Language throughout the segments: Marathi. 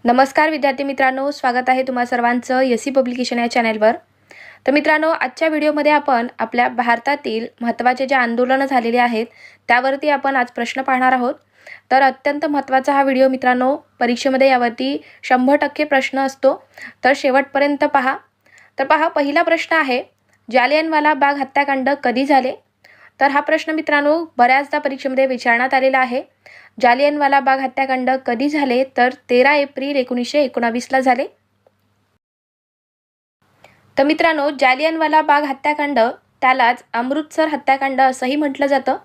नमस्कार विद्यार्थी मित्रांनो, स्वागत आहे तुम्हा सर्वांचं एससी पब्लिकेशन या चॅनलवर। तर मित्रांनो, आजच्या व्हिडिओमध्ये आपण आपल्या भारतातील महत्त्वाचे जे आंदोलन झालेले आहेत त्यावरती आपण आज प्रश्न पाहणार आहोत। तर अत्यंत महत्त्वाचा हा व्हिडिओ मित्रांनो, परीक्षेमध्ये यावरती 100% प्रश्न असतो, तर शेवटपर्यंत पहा। तर पहा, पहिला प्रश्न आहे, जालियनवाला बाग हत्याकांड कधी झाले? तर हा प्रश्न मित्रांनो बऱ्याचदा परीक्षेमध्ये विचारण्यात आलेला आहे। जालियनवाला बाग हत्याकांड कधी झाले? तर 13 एप्रिल 1919ला झाले। तर मित्रांनो, जालियनवाला बाग हत्याकांड त्यालाच अमृतसर हत्याकांड असंही म्हटलं जातं।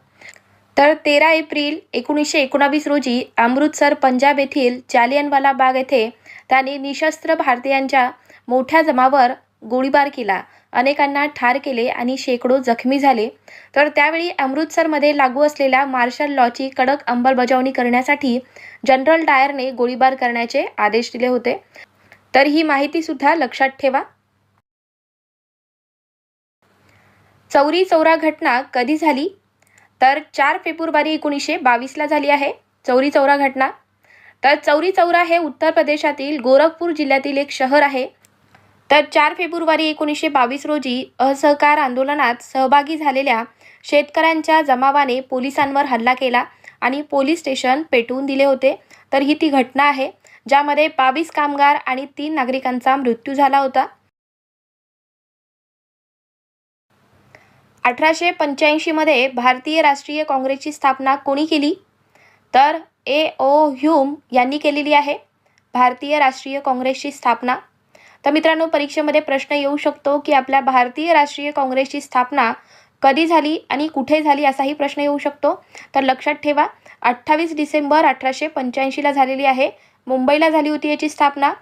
तर 13 एप्रिल 1919 रोजी अमृतसर पंजाब येथील जालियनवाला बाग येथे त्यांनी निशस्त्र भारतीयांच्या मोठ्या जमावावर गोळीबार केला, अनेकांना ठार केले आणि शेकडो जखमी झाले। तर त्यावेळी अमृतसरमध्ये लागू असलेल्या मार्शल लॉची कडक अंमलबजावणी करण्यासाठी जनरल डायरने गोळीबार करण्याचे आदेश दिले होते। तर ही माहिती सुद्धा लक्षात ठेवा। चौरी चौरा घटना कधी झाली? तर 4 फेब्रुवारी 1922ला झाली आहे चौरी चौरा घटना। तर चौरी चौरा हे उत्तर प्रदेशातील गोरखपूर जिल्ह्यातील एक शहर आहे। तर 4 फेब्रुवारी 1922 रोजी असहकार आंदोलनात सहभागी झालेल्या शेतकऱ्यांच्या जमावाने पोलिसांवर हल्ला केला आणि पोलीस स्टेशन पेटवून दिले होते। तर ही ती घटना आहे ज्यामध्ये 22 कामगार आणि 3 नागरिकांचा मृत्यू झाला होता। 1885 मध्ये भारतीय राष्ट्रीय काँग्रेसची स्थापना कोणी केली? तर A.O. ह्यूम यांनी केलेली आहे भारतीय राष्ट्रीय काँग्रेसची स्थापना। तर मित्रांनो, परीक्षेमध्ये प्रश्न येऊ शकतो की आपल्या भारतीय राष्ट्रीय काँग्रेसची स्थापना कधी झाली आणि कुठे झाली असाही प्रश्न येऊ शकतो। तर लक्षात ठेवा, 28 डिसेंबर 1885ला झालेली आहे, मुंबईला झाली होती याची स्थापना।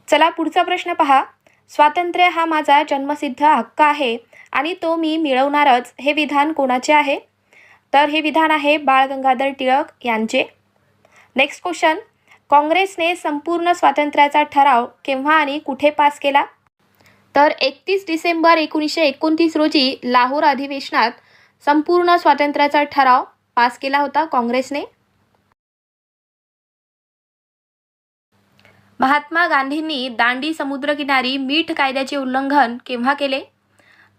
चला पुढचा प्रश्न पहा, स्वातंत्र्य हा माझा जन्मसिद्ध हक्क आहे आणि तो मी मिळवणारच हे विधान कोणाचे आहे? तर हे विधान आहे बाळ गंगाधर टिळक यांचे। नेक्स्ट क्वेश्चन, काँग्रेसने संपूर्ण स्वातंत्र्याचा ठराव केव्हा आणि कुठे पास केला? तर 31 डिसेंबर 1929 रोजी लाहोर अधिवेशनात संपूर्ण स्वातंत्र्याचा ठराव पास केला होता काँग्रेसने। महात्मा गांधींनी दांडी समुद्रकिनारी मीठ कायद्याचे उल्लंघन केव्हा केले?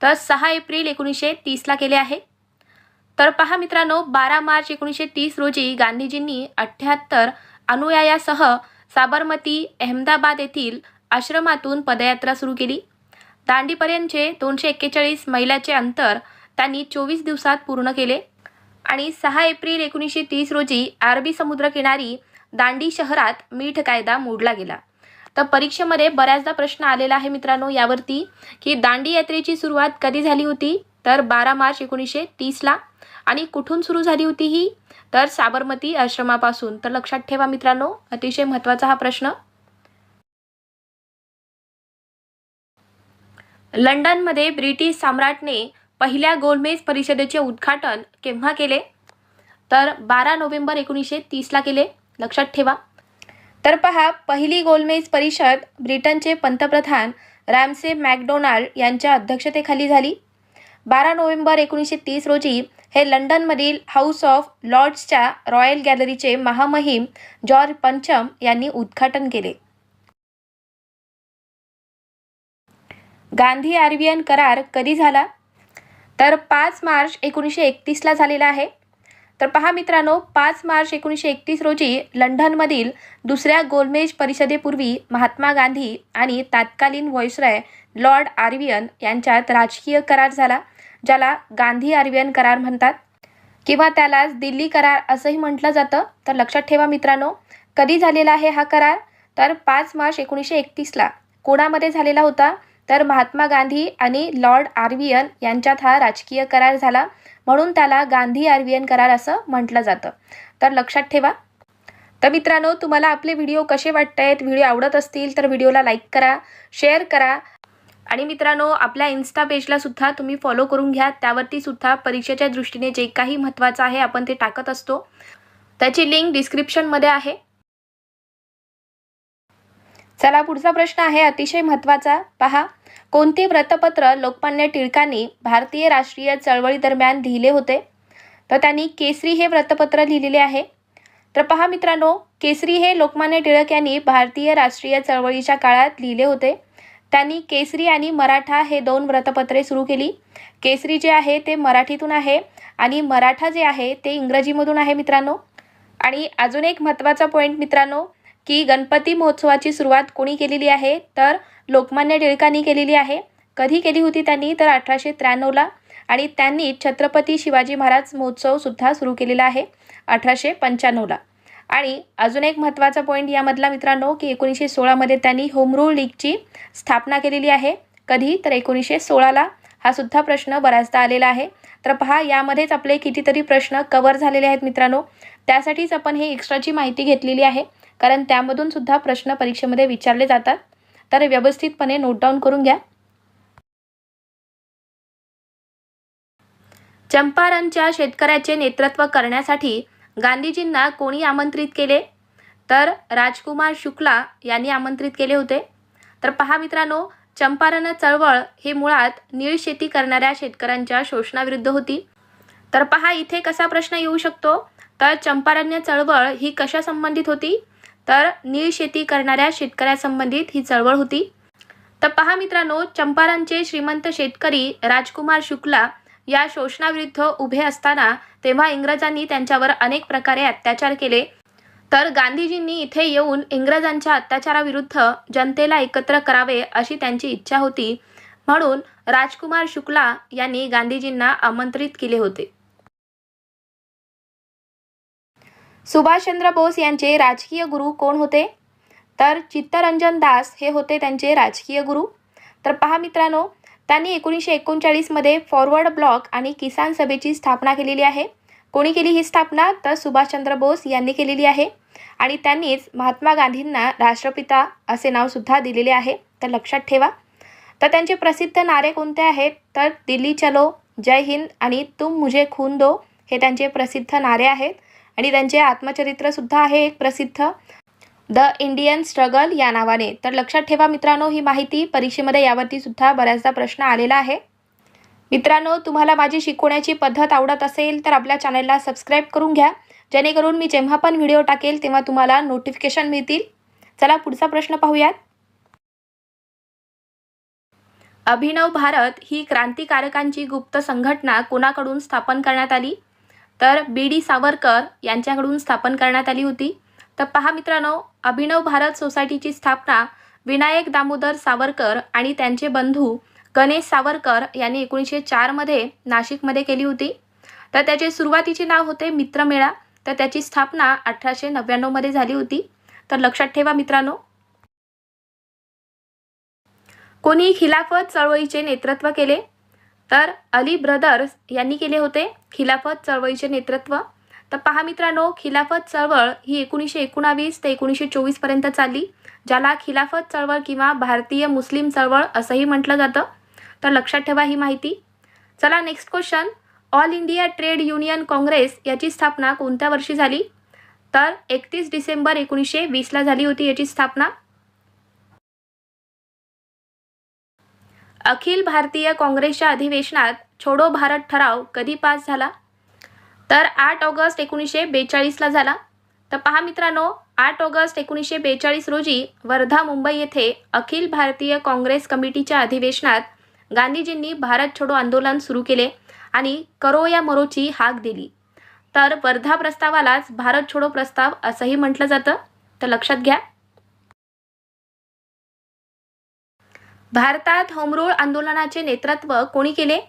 तर 6 एप्रिल 1930ला केले आहे। तर पहा मित्रांनो, 12 मार्च 1930 रोजी गांधीजींनी 78 अनुयायासह साबरमती अहमदाबाद येथील आश्रमातून पदयात्रा सुरू केली। दांडीपर्यंतचे 241 मैलाचे अंतर त्यांनी 24 दिवसात पूर्ण केले आणि 6 एप्रिल 1930 रोजी अरबी समुद्रकिनारी दांडी शहरात मीठ कायदा मोडला गेला। तर परीक्षेमध्ये बऱ्याचदा प्रश्न आलेला आहे मित्रांनो यावरती की दांडी यात्रेची सुरुवात कधी झाली होती? तर 12 मार्च 1930ला। आणि कुठून सुरू झाली होती ही? तर साबरमती आश्रमापासून। तर लक्षात ठेवा मित्रांनो, अतिशय महत्त्वाचा हा प्रश्न। लंडनमध्ये ब्रिटिश सम्राटने पहिल्या गोलमेज परिषदेचे उद्घाटन केव्हा केले? तर 12 नोव्हेंबर 1930ला केले, लक्षात ठेवा। तर पहा, पहिली गोलमेज परिषद ब्रिटनचे पंतप्रधान रॅमसे मॅकडोनाल्ड यांच्या अध्यक्षतेखाली झाली। 12 नोव्हेंबर 1930 रोजी हे लंडनमधील हाऊस ऑफ लॉर्ड्सच्या रॉयल गॅलरीचे महामहिम जॉर्ज पंचम यांनी उद्घाटन केले। गांधी आरवियन करार कधी झाला? तर 5 मार्च 1931ला झालेला आहे। तर पहा मित्रांनो, 5 मार्च 1931 रोजी लंडनमधील दुसऱ्या गोलमेज परिषदेपूर्वी महात्मा गांधी आणि तत्कालीन व्हाईसरॉय लॉर्ड आरवियन यांच्यात राजकीय करार झाला, ज्याला गांधी आरवियन करार म्हणतात किंवा त्यालाच दिल्ली करार असंही म्हटलं जातं। तर लक्षात ठेवा मित्रांनो, कधी झालेला आहे हा करार? तर 5 मार्च 1931ला। कोणामध्ये झालेला होता? तर महात्मा गांधी आणि लॉर्ड आरवियन यांच्यात हा राजकीय करार झाला, म्हणून त्याला गांधी आरवियन करार असं म्हटलं जातं। तर लक्षात ठेवा। तर मित्रांनो, तुम्हाला आपले व्हिडिओ कसे वाटतायत? व्हिडिओ आवडत असतील तर व्हिडिओला लाईक करा, शेअर करा आणि मित्रांनो आपल्या इन्स्टा पेजला सुद्धा तुम्ही फॉलो करून घ्या। त्यावरती सुद्धा परीक्षेच्या दृष्टीने जे काही महत्त्वाचं आहे आपण ते टाकत असतो, त्याची लिंक डिस्क्रिप्शनमध्ये आहे। चला पुढचा प्रश्न आहे अतिशय महत्त्वाचा, पहा, कोणते वृत्तपत्र लोकमान्य टिळकांनी भारतीय राष्ट्रीय चळवळी दरम्यान लिहिले होते? तर त्यांनी केसरी हे वृत्तपत्र लिहिलेले आहे। तर पहा मित्रांनो, केसरी हे लोकमान्य टिळक यांनी भारतीय राष्ट्रीय चळवळीच्या काळात लिहिले होते. त्यांनी केसरी आणि मराठा हे 2 वृत्तपत्रे सुरू केली. केसरी जे आहे ते मराठीतून आहे आणि मराठा जे आहे ते इंग्रजीमधून आहे मित्रांनो. आणि अजून एक महत्त्वाचा पॉईंट मित्रांनो, की गणपती महोत्सवाची सुरुवात कोणी केलेली आहे, तर लोकमान्य टिळकांनी केलेली आहे. कधी केली होती त्यांनी, तर 1893ला. आणि त्यांनी छत्रपती शिवाजी महाराज महोत्सवसुद्धा सुरू केलेला आहे 1895ला. आणि अजून एक महत्त्वाचा पॉईंट यामधला मित्रांनो, की 1916मध्ये त्यांनी होम रूल लीगची स्थापना केलेली आहे. कधी, तर 1916ला. हा सुद्धा प्रश्न बऱ्याचदा आलेला आहे. तर पहा, यामध्येच आपले कितीतरी प्रश्न कव्हर झालेले आहेत मित्रांनो. त्यासाठीच आपण हे एक्स्ट्राची माहिती घेतलेली आहे, कारण त्यामधून सुद्धा प्रश्न परीक्षेमध्ये विचारले जातात. तर व्यवस्थितपणे नोट डाऊन करून घ्या. चंपारणच्या शेतकऱ्याचे नेतृत्व करण्यासाठी गांधीजींना कोणी आमंत्रित केले, तर राजकुमार शुक्ला यांनी आमंत्रित केले होते. तर पहा मित्रांनो, चंपारण चळवळ ही मुळात नीळ शेती करणाऱ्या शेतकऱ्यांच्या शोषणाविरुद्ध होती. तर पहा इथे कसा प्रश्न येऊ शकतो, तर चंपारण्य चळवळ ही कशा संबंधित होती, तर नीळ शेती करणाऱ्या शेतकऱ्यासंबंधित ही चळवळ होती. तर पहा मित्रांनो, चंपारणचे श्रीमंत शेतकरी राजकुमार शुक्ला या शोषणाविरुद्ध उभे असताना तेव्हा इंग्रजांनी त्यांच्यावर अनेक प्रकारे अत्याचार केले. तर गांधीजींनी इथे येऊन इंग्रजांच्या अत्याचाराविरुद्ध जनतेला एकत्र करावे अशी त्यांची इच्छा होती. म्हणून राजकुमार शुक्ला यांनी गांधीजींना आमंत्रित केले होते. सुभाषचंद्र बोस यांचे राजकीय गुरु कोण होते, तर चित्तरंजन दास हे होते त्यांचे राजकीय गुरु. तर पहा मित्रांनो, त्यांनी 1939मध्ये फॉरवर्ड ब्लॉक आणि किसान सभेची स्थापना केलेली आहे. कोणी केली ही स्थापना, तर सुभाषचंद्र बोस यांनी केलेली आहे. आणि त्यांनीच महात्मा गांधींना राष्ट्रपिता असे नावसुद्धा दिलेले आहे, तर लक्षात ठेवा. तर त्यांचे प्रसिद्ध नारे कोणते आहेत, तर दिल्ली चलो, जय हिंद आणि तुम मुझे खून दो हे त्यांचे प्रसिद्ध नारे आहेत. आणि त्यांचे आत्मचरित्रसुद्धा आहे एक प्रसिद्ध, द इंडियन स्ट्रगल या नावाने. तर लक्षात ठेवा मित्रांनो ही माहिती, परीक्षेमध्ये यावरती सुद्धा बऱ्याचदा प्रश्न आलेला आहे. मित्रांनो, तुम्हाला माझी शिकवण्याची पद्धत आवडत असेल तर आपल्या चॅनलला सबस्क्राईब करून घ्या, जेणेकरून मी जेव्हा पण व्हिडिओ टाकेल तेव्हा तुम्हाला नोटिफिकेशन मिळतील. चला पुढचा प्रश्न पाहूयात. अभिनव भारत ही क्रांतिकारकांची गुप्त संघटना कोणाकडून स्थापन करण्यात आली, तर बी.डी. सावरकर यांच्याकडून स्थापन करण्यात आली होती. तर पहा मित्रांनो, अभिनव भारत सोसायटीची स्थापना विनायक दामोदर सावरकर आणि त्यांचे बंधू गणेश सावरकर यांनी 1904मध्ये नाशिकमध्ये केली होती. तर त्याचे सुरुवातीचे नाव होते मित्रमेळा. तर त्याची स्थापना 1899मध्ये झाली होती. तर लक्षात ठेवा मित्रांनो. कोणी खिलाफत चळवळीचे नेतृत्व केले, तर अली ब्रदर्स यांनी केले होते खिलाफत चळवळीचे नेतृत्व. तर पहा मित्रांनो, खिलाफत चळवळ ही 1919 ते 1924 पर्यंत चालली, ज्याला खिलाफत चळवळ किंवा भारतीय मुस्लिम चळवळ असंही म्हटलं जातं. तर लक्षात ठेवा ही माहिती. चला next question. All India trade union Congress याची स्थापना कोणत्या वर्षी झाली, तर 31 डिसेंबर 1920ला झाली होती याची स्थापना. अखिल भारतीय काँग्रेसच्या अधिवेशनात छोडो भारत ठराव कधी पास झाला, तर 8 ऑगस्ट 1942ला झाला. तर पहा मित्रांनो, 8 ऑगस्ट 1942 रोजी वर्धा मुंबई येथे अखिल भारतीय काँग्रेस कमिटीच्या अधिवेशनात गांधीजींनी भारत छोडो आंदोलन सुरू केले आणि करो या मरोची हाक दिली. तर वर्धा प्रस्तावालाच भारत छोडो प्रस्ताव असंही म्हटलं जातं. तर लक्षात घ्या. भारतात होम रूल आंदोलनाचे नेतृत्व कोणी केले,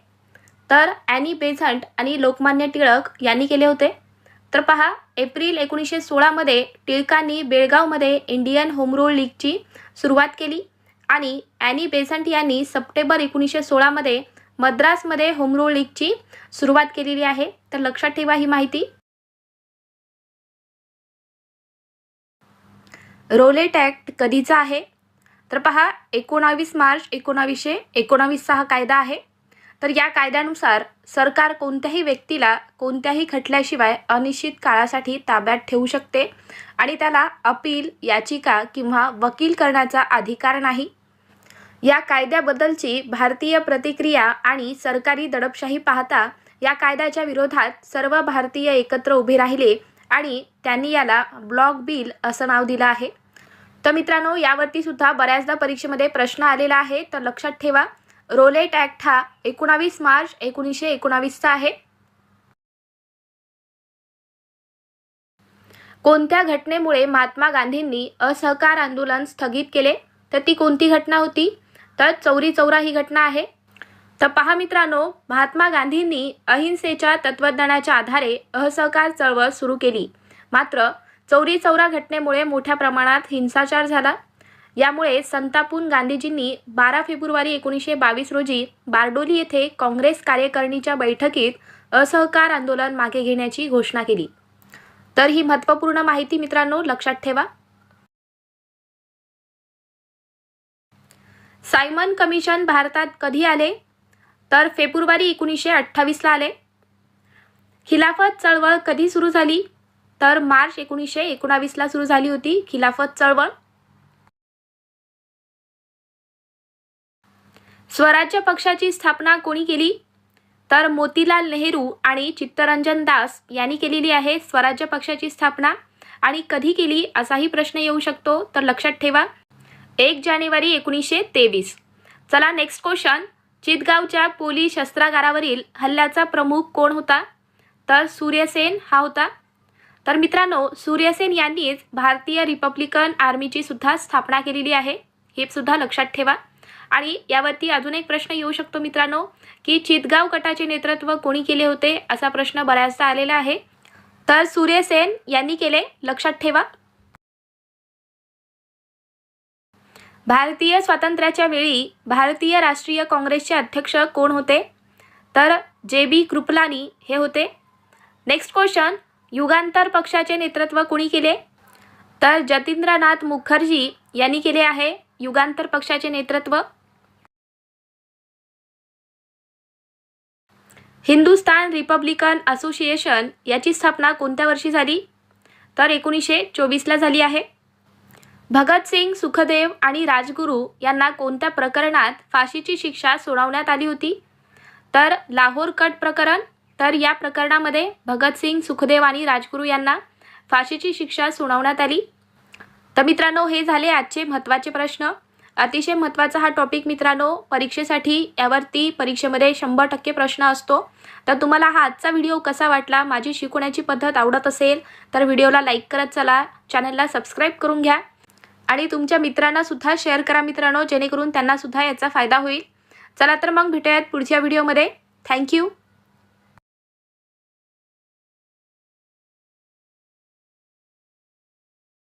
तर ॲनी बेझंट आणि लोकमान्य टिळक यांनी केले होते. तर पहा, एप्रिल 1916मध्ये टिळकांनी बेळगावमध्ये इंडियन होम रूल लीगची सुरुवात केली आणि ॲनी बेझंट यांनी सप्टेंबर 1916मध्ये मद्रासमध्ये होम रूल लीगची सुरुवात केलेली आहे. तर लक्षात ठेवा ही माहिती. रोलेट ॲक्ट कधीचा आहे, तर पहा 19 मार्च 1919चा हा कायदा आहे. तर या कायद्यानुसार सरकार कोणत्याही व्यक्तीला कोणत्याही खटल्याशिवाय अनिश्चित काळासाठी ताब्यात ठेवू शकते आणि त्याला अपील, याचिका किंवा वकील करण्याचा अधिकार नाही. या कायद्याबद्दलची भारतीय प्रतिक्रिया आणि सरकारी दडपशाही पाहता या कायद्याच्या विरोधात सर्व भारतीय एकत्र उभे राहिले आणि त्यांनी याला ब्लॉक बिल असं नाव दिलं आहे. तर मित्रांनो, यावरती सुद्धा बऱ्याचदा परीक्षेमध्ये प्रश्न आलेला आहे. तर लक्षात ठेवा, रोलेट ॲक्ट हा 19 मार्च 1919चा आहे. कोणत्या घटनेमुळे महात्मा गांधींनी असहकार आंदोलन स्थगित केले? तर ती कोणती घटना होती? तर चौरी चौरा ही घटना आहे. तर पहा मित्रांनो, महात्मा गांधींनी अहिंसेच्या तत्त्वज्ञानाच्या आधारे असहकार चळवळ सुरू केली. मात्र चौरी चौरा घटनेमुळे मोठ्या प्रमाणात हिंसाचार झाला. यामुळे संतापून गांधीजींनी 12 फेब्रुवारी 1922 रोजी बारडोली येथे काँग्रेस कार्यकारिणीच्या बैठकीत असहकार आंदोलन मागे घेण्याची घोषणा केली. तर ही महत्त्वपूर्ण माहिती मित्रांनो लक्षात ठेवा. सायमन कमिशन भारतात कधी आले? तर फेब्रुवारी 1928ला आले. खिलाफत चळवळ कधी सुरू झाली? तर मार्च 1919ला सुरू झाली होती खिलाफत चळवळ. स्वराज्य पक्षाची स्थापना कोणी केली? तर मोतीलाल नेहरू आणि चित्तरंजन दास यांनी केलेली आहे स्वराज्य पक्षाची स्थापना. आणि कधी केली असाही प्रश्न येऊ शकतो. तर लक्षात ठेवा, 1 जानेवारी 1923. चला नेक्स्ट क्वेश्चन. चितगावच्या पोलीस शस्त्रागारावरील हल्ल्याचा प्रमुख कोण होता? तर सूर्यसेन हा होता. तर मित्रांनो, सूर्यसेन यांनीच भारतीय रिपब्लिकन आर्मीची सुद्धा स्थापना केलेली आहे. हे सुद्धा लक्षात ठेवा. आणि यावरती अजून एक प्रश्न येऊ शकतो मित्रांनो, की चितगाव गटाचे नेतृत्व कोणी केले होते असा प्रश्न बऱ्याचदा आलेला आहे. तर सूर्यसेन यांनी केले. लक्षात ठेवा. भारतीय स्वातंत्र्याच्या वेळी भारतीय राष्ट्रीय काँग्रेसचे अध्यक्ष कोण होते? तर JB कृपलानी हे होते. Next question. युगांतर पक्षाचे नेतृत्व कोणी केले? तर जतींद्रनाथ मुखर्जी यांनी केले आहे युगांतर पक्षाचे नेतृत्व. हिंदुस्तान रिपब्लिकन असोसिएशन याची स्थापना कोणत्या वर्षी झाली? तर 1924ला झाली आहे. भगतसिंग, सुखदेव आणि राजगुरू यांना कोणत्या प्रकरणात फाशीची शिक्षा सुनावण्यात आली होती? तर लाहोर कट प्रकरण. तर या प्रकरणामध्ये भगतसिंग, सुखदेव आणि राजगुरू यांना फाशीची शिक्षा सुनावण्यात आली. तर मित्रांनो, हे झाले आजचे महत्त्वाचे प्रश्न. अतिशय महत्त्वाचा हा टॉपिक मित्रांनो परीक्षेसाठी. यावरती परीक्षेमध्ये 100% प्रश्न असतो. तर तुम्हाला हा आजचा व्हिडिओ कसा वाटला, माझी शिकवण्याची पद्धत आवडत असेल तर व्हिडिओला लाईक करत चला, चॅनलला सबस्क्राईब करून घ्या आणि तुमच्या मित्रांना सुद्धा शेअर करा मित्रांनो, जेणेकरून त्यांना सुद्धा याचा फायदा होईल. चला तर मग भेटूयात पुढच्या व्हिडिओमध्ये. थँक्यू.